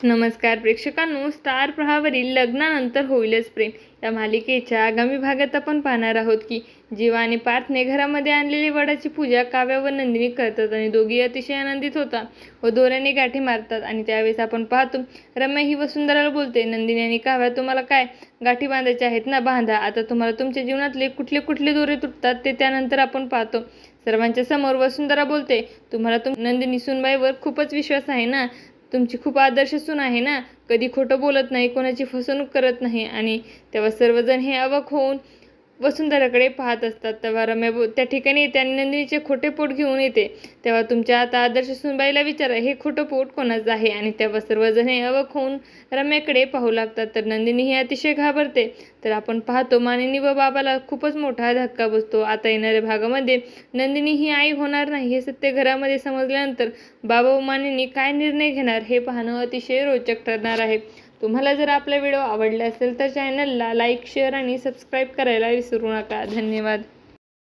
नमस्कार प्रेक्षकांनो, स्टार प्रवाहावरील लग्नानंतर होईलच प्रेम या मालिकेच्या आगामी भागात आपण पाहणार आहोत की जीवा आणि पार्थने घरामध्ये आणलेली वडाची पूजा काव्या व नंदिनी करतात आणि दोघी अतिशय आनंदित होतात व दोऱ्याने गाठी मारतात. आणि त्यावेळेस आपण पाहतो रम्या ही वसुंधराला बोलते, नंदिनी आणि काव्या तुम्हाला काय गाठी बांधायचे आहेत ना, बांधा. आता तुम्हाला तुमच्या जीवनातले कुठले कुठले दोरे तुटतात ते त्यानंतर आपण पाहतो. सर्वांच्या समोर वसुंधरा बोलते, तुम्हाला नंदिनी सुनबाईवर खूपच विश्वास आहे ना, तुमची खूप आदर्श सून आहे ना, कधी खोटं बोलत नाही, कोणाची फसवणूक करत नाही. आणि तेव्हा सर्वजण हे अवाक होऊन वसुंधराकडे पाहत असतात. तेव्हा रम्या त्या ठिकाणी येते आणि नंदिनीचे खोटे पोट घेऊन येते. तेव्हा तुमच्या आता आदर्श सुनबाईला विचारा, हे खोटं पोट कोणाचं आहे. आणि तेव्हा सर्वजण हे अवाक होऊन रम्याकडे पाहू लागतात. तर नंदिनी ही अतिशय घाबरते. तर आपण पाहतो मानिनी व बाबाला खूपच मोठा धक्का बसतो. आता येणाऱ्या भागामध्ये नंदिनी ही आई होणार नाही हे सत्य घरामध्ये समजल्यानंतर बाबा व मानिनी काय निर्णय घेणार हे पाहणं अतिशय रोचक ठरणार आहे. तुम्हाला जर आपला व्हिडिओ आवडला असेल तर चॅनलला लाईक, शेअर आणि सबस्क्राईब करायला विसरू नका. धन्यवाद.